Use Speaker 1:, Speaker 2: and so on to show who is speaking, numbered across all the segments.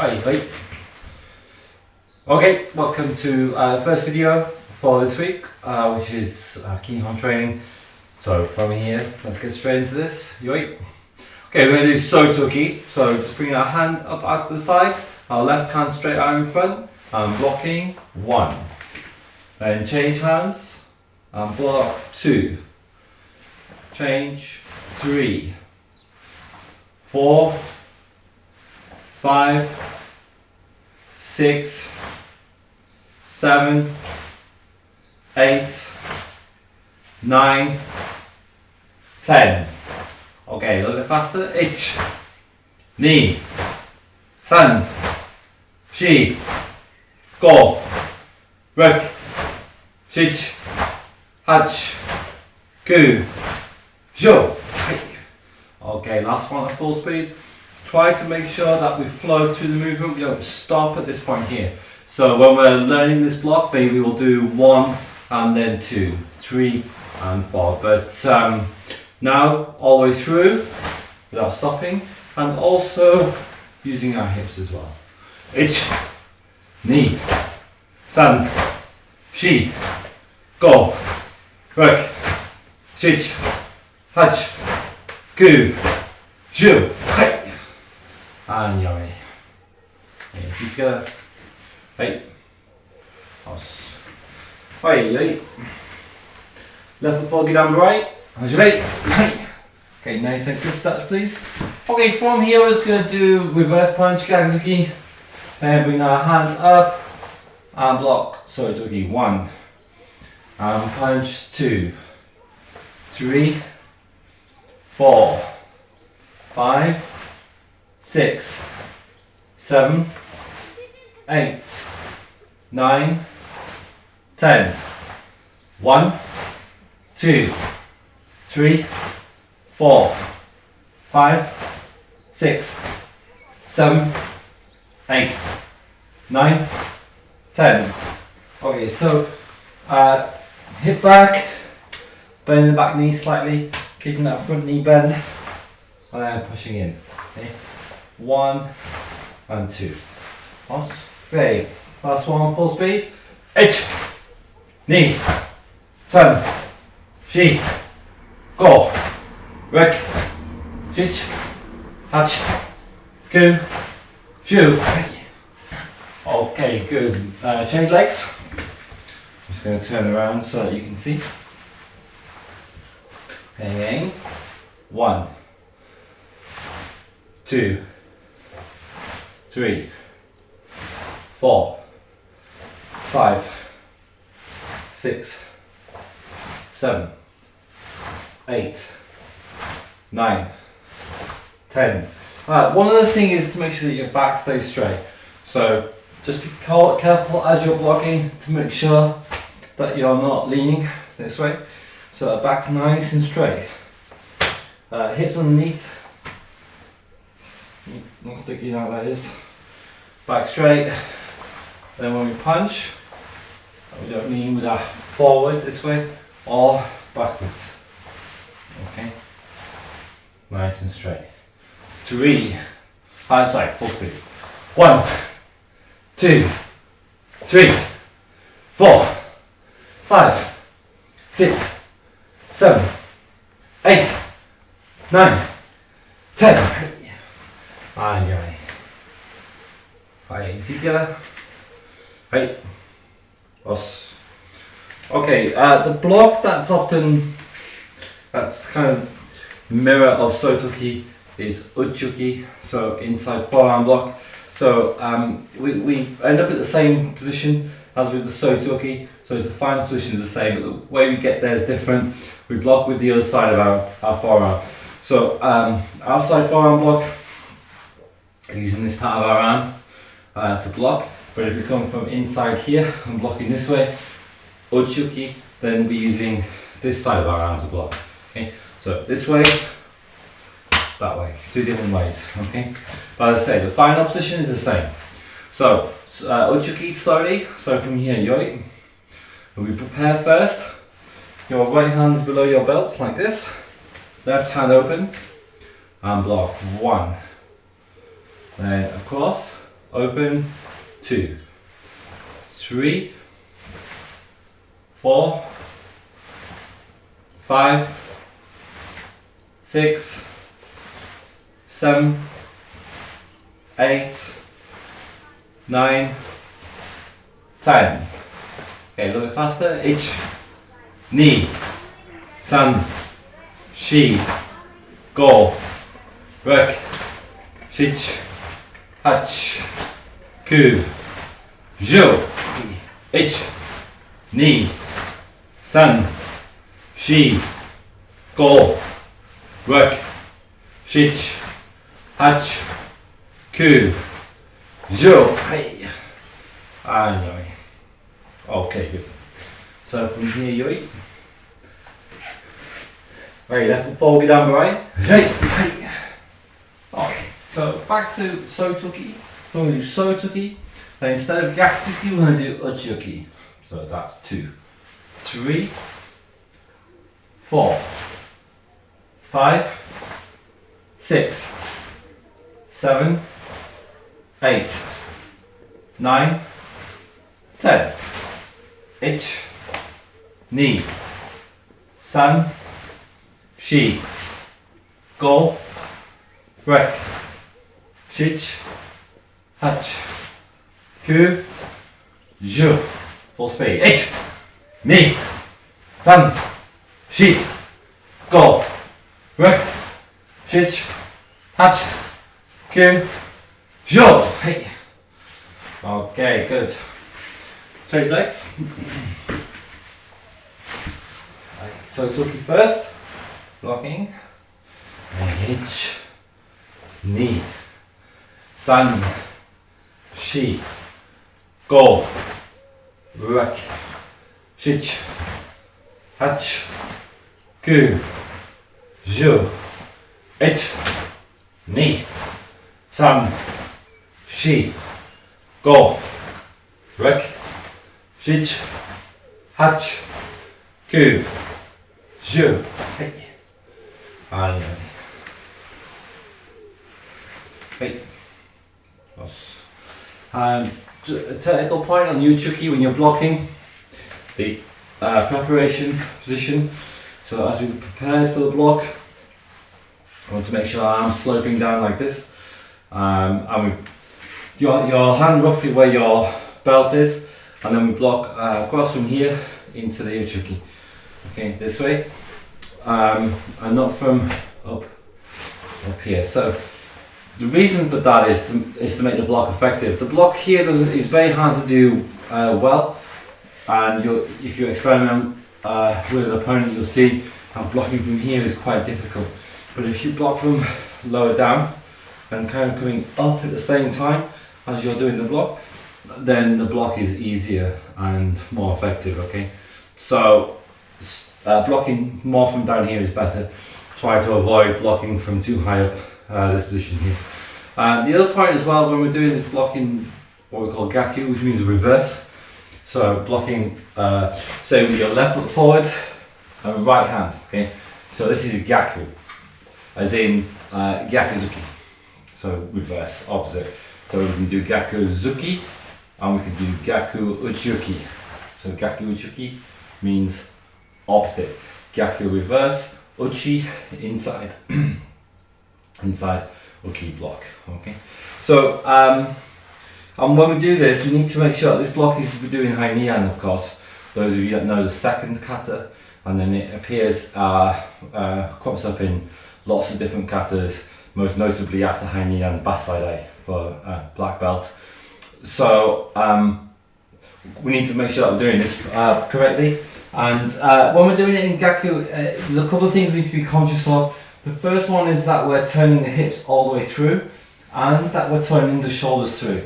Speaker 1: Hi. Okay, welcome to the first video for this week, which is kihon training. So from here, let's get straight into this. Yoi. Okay, we're going to do sotoki. So just bring our hand up out to the side, our left hand straight out in front, and blocking 1. Then change hands, and block 2. Change 3, 4, 5, 6, 7, 8, 9, 10. Okay, a little bit faster. 1, 2, 3, 4, 5, 6, 7, 8, 9, 10. Okay, last one at full speed. Try to make sure that we flow through the movement. We don't stop at this point here. So when we're learning this block, maybe we'll do 1 and then 2, 3 and 4. But now all the way through without stopping, and also using our hips as well. 1, 2, 3, 4, 5, 6, 7, 8, 9, 10. And you're ready. Okay, feet together. Right. Right. Left foot forward, get down the right. As you ready. Okay, nice and good touch, please. Okay, from here we're just going to do reverse punch, Kagazuki. And bring our hand up and block Sotoki. 1. And punch 2, 3, 4, 5, 6, 7, 8, 9, 10. 1, 2, 3, 4, 5, 6, 7, 8, 9, 10. Okay, so hip back, bend the back knee slightly, kicking that front knee bend, and then pushing in. Okay. 1 and 2. Okay, last one, full speed. 1, 2, 3, 4, 5, 6, 7, 8, 9, 10. Okay, good. Change legs. I'm just going to turn around so that you can see. Okay, 1, 2, 3, 4, 5, 6, 7, 8, 9, 10. One other thing is to make sure that your back stays straight. So just be careful as you're blocking to make sure that you're not leaning this way. So that back's nice and straight. Hips underneath. Not sticking out, that is. Back straight. Then when we punch, we don't lean with our forward this way or backwards. Okay. Nice and straight. 3. Outside, full speed. 1, 2, 3, 4, 5, 6, 7, 8, 9, 10. And you're ready. Right, feet together. Right. Okay, the block that's kind of mirror of Sotoki is Uchuki, so inside forearm block. So we end up at the same position as with the Sotoki, so the final position is the same, but the way we get there is different. We block with the other side of our forearm. So outside forearm block, using this part of our arm to block, but if we come from inside here and blocking this way, Uchuki, then we're using this side of our arm to block. Okay, so this way, that way, 2 different ways. Okay, but as I say, the final position is the same. So Uchuki slowly. So from here, yoi. We prepare first. Your right hand's below your belt like this. Left hand open and block 1. Then across, open, 2, 3, 4, 5, 6, 7, 8, 9, 10. Okay, a little bit faster. Ich, ni, san, shi, go, rek, shich, hach, ku, zhu. Ich, ni, san, shi, go, rek, shich, hach, ku, zhu. Hey. Anyway. Okay, good. So from here you eat. Right, left foot forward down right. Right. Okay, so back to sotuki. We're going to do sotuki. And instead of gakuzuki, we're going to do uchuki. So that's 2, 3, 4, 5, 6, 7, 8, 9, 10. Ich, ni, san, shi, go, rek, shich, hach, ku, zhu. Full speed. Ich, ni, san, shi, go, rek, shich, hach, ku, zhu. Hey. Okay, good. Change legs. Right, so talking first, blocking. H, ni, san, shi, go, rek, shich, hach, ku, zhu. H, ni, san, shi, go, rek, shich, hach, ku, zhu. Hey. And hey. A technical point on uchuki when you're blocking, the preparation position. So as we prepared for the block, I want to make sure our arm's sloping down like this, and your hand roughly where your belt is, and then we block across from here into the uchuki. Okay, this way, and not from up here. So the reason for that is to make the block effective. The block here is very hard to do well, and if you experiment with an opponent, you'll see how blocking from here is quite difficult. But if you block from lower down and kind of coming up at the same time as you're doing the block, then the block is easier and more effective. Okay, so blocking more from down here is better. Try to avoid blocking from too high up, this position here. The other point as well, when we're doing this blocking, what we call gaku, which means reverse. So blocking, say with your left foot forward and right hand. Okay, so this is gaku, as in gyakuzuki. So reverse, opposite. So we can do gakuzuki and we can do gaku uchuki. So gaku uchuki means opposite. Gaku reverse, uchi inside. Inside uchi block. Okay. So and when we do this, we need to make sure this block is we're doing high nian, of course. Those of you that know the second kata, and then it appears crops up in lots of different katas, most notably after high nian basai for black belt. So we need to make sure that we're doing this correctly. And when we're doing it in gaku, there's a couple of things we need to be conscious of. The first one is that we're turning the hips all the way through, and that we're turning the shoulders through.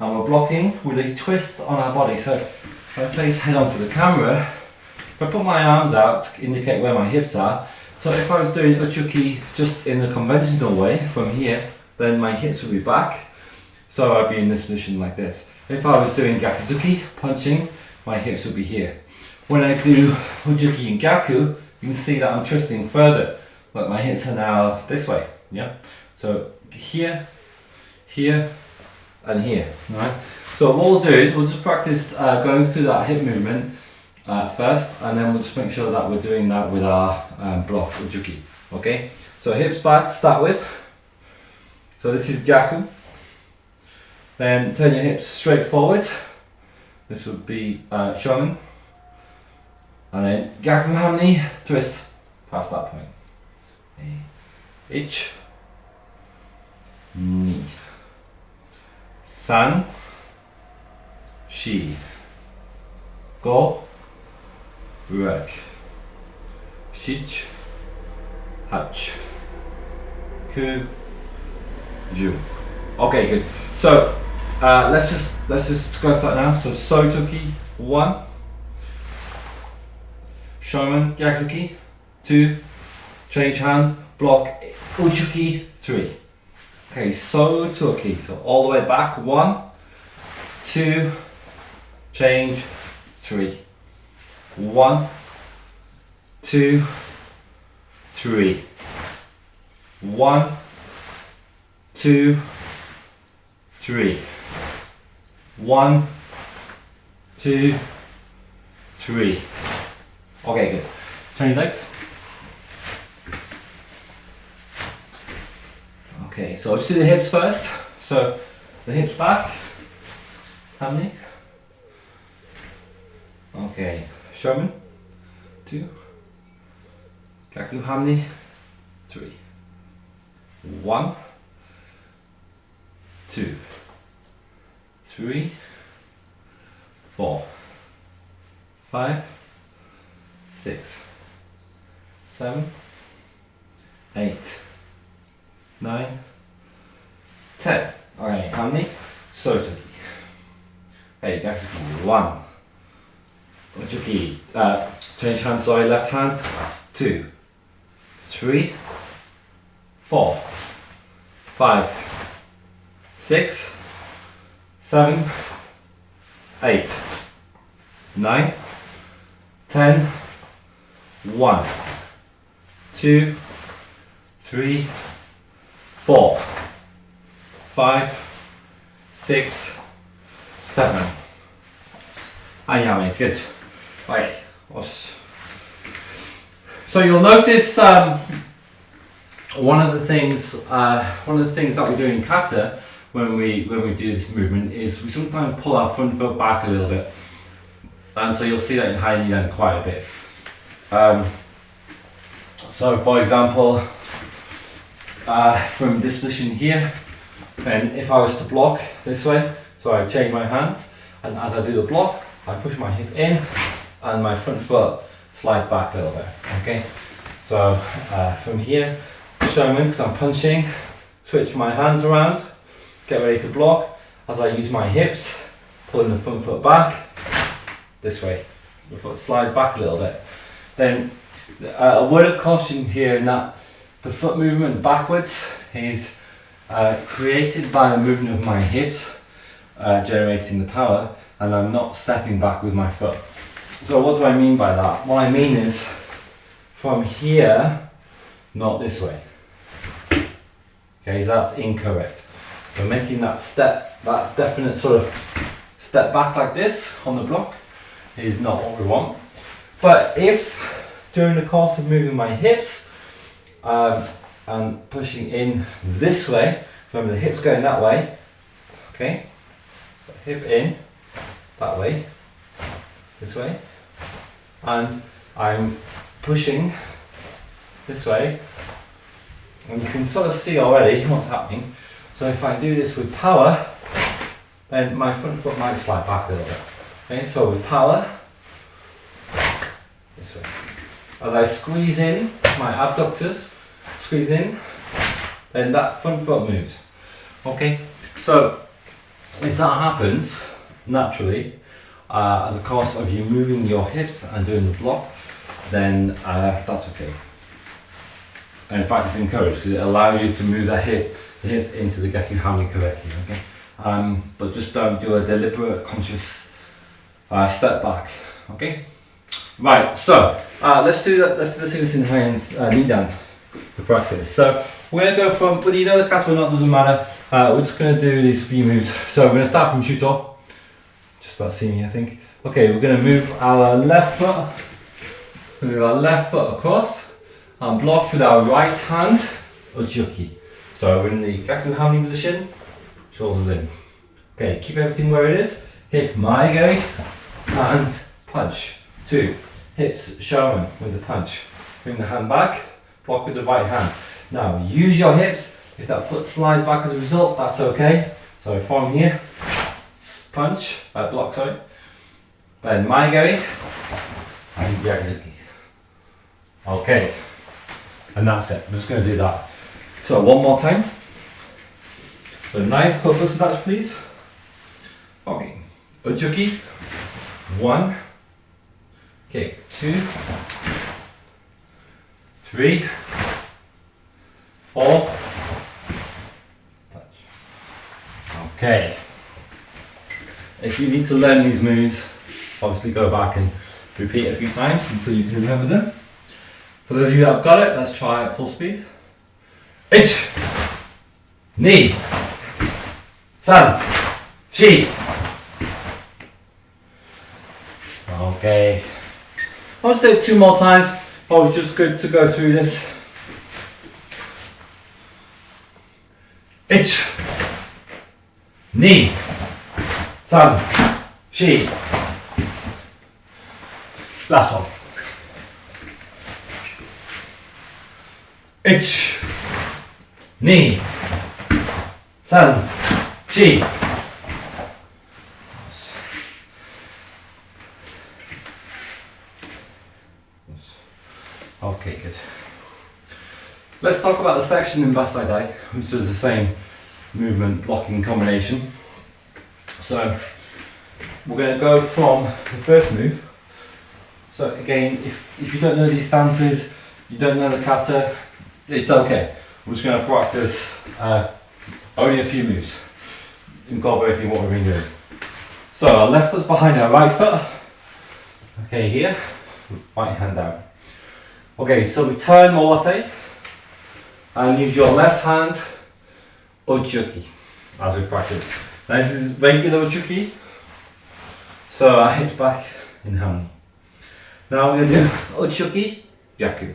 Speaker 1: And we're blocking with a twist on our body. So if I face head onto the camera, if I put my arms out to indicate where my hips are, so if I was doing uchuki just in the conventional way from here, then my hips would be back. So I'd be in this position like this. If I was doing gakuzuki, punching, my hips would be here. When I do uchuki and gaku, you can see that I'm twisting further, but my hips are now this way. Yeah. So here, here, and here. Right. So what we'll do is we'll just practice going through that hip movement first, and then we'll just make sure that we're doing that with our block ujuki. Okay. So hips back to start with. So this is gyaku. Then turn your hips straight forward. This would be shonen. And then gyaku hamni, twist past that point. 1, 2, 3, 4, 5, 6, 7, 8, 9, 10. Okay, good. So let's just go through that now. So sotoki 1, shomen gyakuki 2, change hands, block uchuki 3. Okay, sotoki. So all the way back 1, 2, change 3. 1, 2, 3. 1, 2, 3. 1, 2, 3. Okay, good. Turn your legs. Okay, so let's do the hips first. So the hips back. How many? Okay, shomen 2. Gyaku hamni 3. 1, 2, 3, 4, 5, 6, 7, 8, 9, 10. Alright, how many? Sotoki. Hey, gyakuki 1. Ujuki. Change hands, sorry, left hand. 2, 3, 4, 5, 6, 7, 8, 9, 10. 1, 2, 3, 4, 5, 6, 7. Anyame, good. Right. So you'll notice one of the things that we do in kata when we do this movement is we sometimes pull our front foot back a little bit, and so you'll see that in high knee then quite a bit. So for example, from this position here, and if I was to block this way, so I change my hands, and as I do the block, I push my hip in, and my front foot slides back a little bit. Okay, so from here, shomen, because I'm punching, switch my hands around, get ready to block. As I use my hips, pulling the front foot back this way, the foot slides back a little bit. Then a word of caution here in that the foot movement backwards is created by a movement of my hips, generating the power, and I'm not stepping back with my foot. So what do I mean by that? What I mean is from here, not this way. Okay, so that's incorrect. So making that step, that definite sort of step back like this on the block is not what we want. But if during the course of moving my hips and pushing in this way, remember the hips going that way, okay, so hip in that way, this way, and I'm pushing this way, and you can sort of see already what's happening. So if I do this with power, then my front foot might slide back a little bit. Okay, so with power, this way. As I squeeze in my abductors, squeeze in, then that front foot moves. Okay, so if that happens naturally, as a course of you moving your hips and doing the block, then that's okay. And in fact, it's encouraged because it allows you to move the hips into the Gekyu Hamni correctly. Okay, but just don't do a deliberate, conscious step back. Okay, right. So let's do that. Let's do the Sinus Hands Nidan to practice. So we're gonna go from, but you know the kata or not doesn't matter. We're just going to do these few moves. So we're going to start from Shuto. Just about seeing me, I think. Okay, we're going to move our left foot. Move our left foot across and block with our right hand, Ujuki. So we're in the Gaku Hamni position, shoulders in. Okay, keep everything where it is. Kick Maigari and punch. 2. Hips showing with the punch. Bring the hand back, block with the right hand. Now use your hips. If that foot slides back as a result, that's okay. So from here, punch, block, sorry. Then Maigari and Yakuzuki. Okay, and that's it. I'm just going to do that. So one more time. So nice cut foot snatch, please. Okay, Ujuki. 1. Okay, 2, 3, 4. Touch. Okay. If you need to learn these moves, obviously go back and repeat a few times until you can remember them. For those of you that have got it, let's try at full speed. 1, 2, 3, 4. Okay. I'll just do it 2 more times. Always just good to go through this. 1, 2, 3, 4. Last one. 1, 2, 3, 4. Okay, good. Let's talk about the section in Basai Dai, which does the same movement blocking combination. So we're going to go from the first move. So again, if you don't know these stances, you don't know the kata, it's okay. We're just going to practice only a few moves, incorporating what we've been doing. So our left foot's behind our right foot. Okay, here, right hand down. Okay, so we turn Moate and use your left hand Ujuki as we practice. Now this is regular Ujuki, so our hips back in Hamni. Now we're going to do Ujuki Yaku.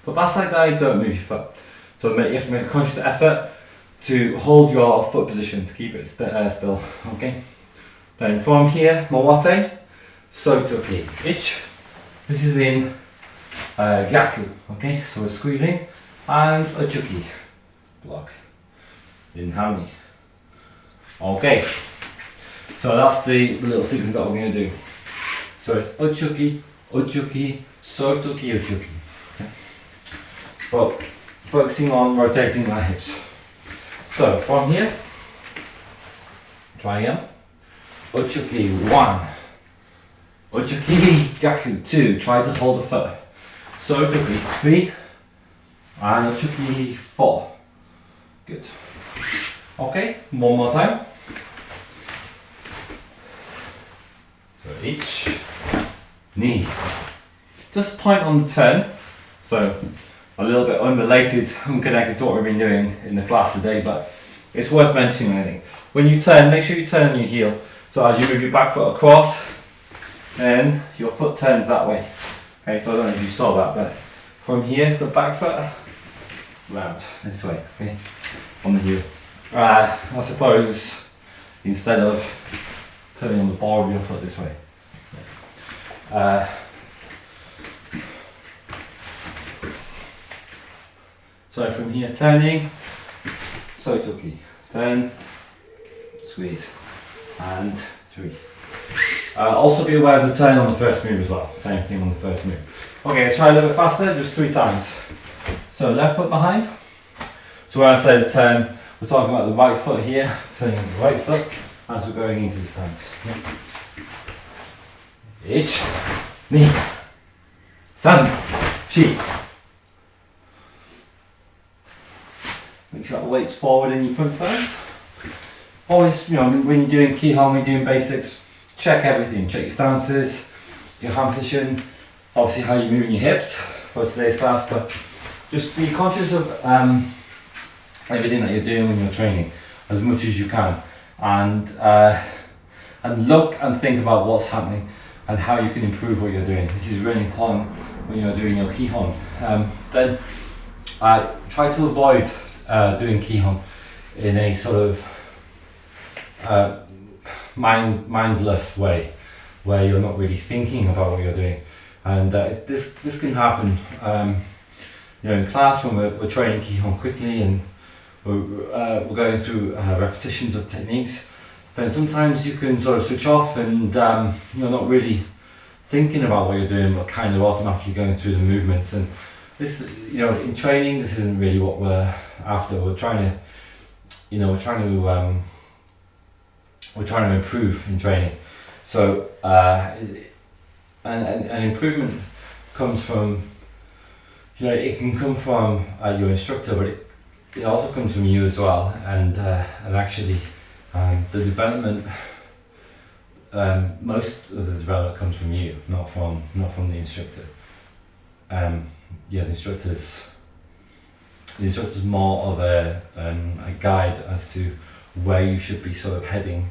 Speaker 1: For Basai Dai, don't move your foot. So you have to make a conscious effort to hold your foot position to keep it still. Okay. Then from here, Moate, Sotoki. This is in Gaku. Okay, so we're squeezing and Ujuki. Block. In Hamni. Okay. So that's the little sequence that we're going to do. So it's Ujuki, Ujuki, Sotoki, Ujuki. Okay. But focusing on rotating my hips. So from here, try again. Ujuki 1. Ujuki Gaku 2. Try to hold the foot. Sotoki 3. And Ujuki 4. Good. Okay, one more time. So each knee. Just point on the turn. So a little bit unrelated, unconnected to what we've been doing in the class today, but it's worth mentioning, I think. When you turn, make sure you turn on your heel. So as you move your back foot across, then your foot turns that way. Okay, so I don't know if you saw that, but from here, the back foot, round this way, okay, on the heel. I suppose, instead of turning on the ball of your foot this way. So from here, turning, Sotoki, turn, squeeze, and 3. Also be aware of the turn on the first move as well, same thing on the first move. Okay, let's try a little bit faster, just 3 times. So left foot behind. So when I say the turn, we're talking about the right foot here, turning the right foot as we're going into the stance. 1, 2, 3, 4. Make sure that weight's forward in your front stance. Always, when you're doing kihon, when you're doing basics, check everything. Check your stances, your hand position, obviously how you're moving your hips for today's class, but just be conscious of everything that you're doing when you're training. as much as you can, and look and think about what's happening and how you can improve what you're doing. This is really important when you're doing your kihon. Then try to avoid doing kihon in a sort of mindless way, where you're not really thinking about what you're doing. And this can happen in class when we're training kihon quickly and we're going through repetitions of techniques. Then sometimes you can sort of switch off and you're not really thinking about what you're doing, but kind of automatically going through the movements. And this, in training, this isn't really what we're after. We're trying to improve in training. So an improvement comes from, it can come from your instructor, but it also comes from you as well. And actually, the development, most of the development comes from you, not from the instructor. The instructor's more of a guide as to where you should be sort of heading,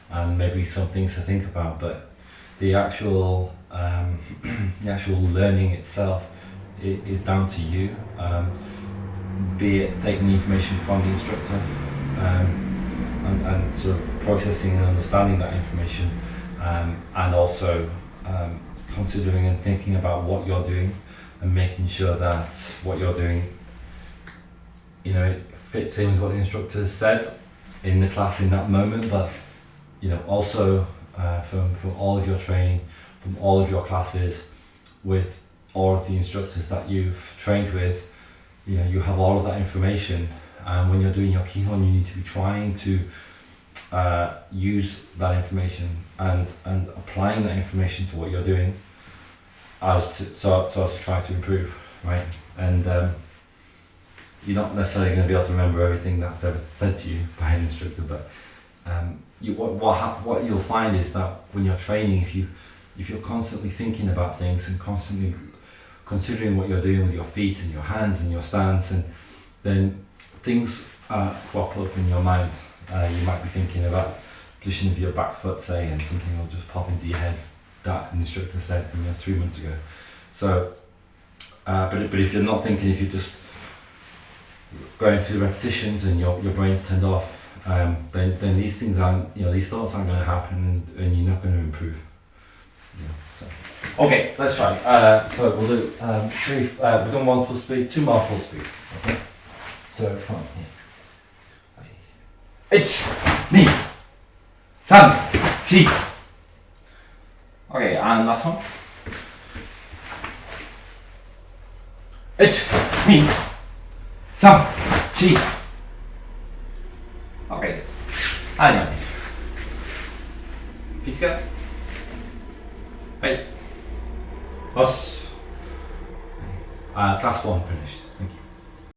Speaker 1: and maybe some things to think about. But the actual learning itself is down to you. Be it taking the information from the instructor and sort of processing and understanding that information, and also considering and thinking about what you're doing and making sure that what you're doing, it fits in with what the instructor said in the class in that moment. But also from all of your training, from all of your classes, with all of the instructors that you've trained with, you have all of that information. And when you're doing your kihon, you need to be trying to use that information and applying that information to what you're doing, so as to try to improve, right? And you're not necessarily going to be able to remember everything that's ever said to you by an instructor, but what you'll find is that when you're training, if you're constantly thinking about things and constantly considering what you're doing with your feet and your hands and your stance, and then things crop up in your mind. You might be thinking about the position of your back foot, say, and something will just pop into your head that an instructor said 3 months ago. So, but if you're not thinking, if you're just going through repetitions and your brain's turned off, then these things aren't, these thoughts aren't going to happen, and you're not going to improve. Okay, let's try. So we'll do we've done 1 full speed, 2 more full speed. Okay. So from here. 1, 2, 3, 4. Okay, and last one. 1, 2, 3, 4. Okay. And Pizza. Hey. Boss. Class 1 finished.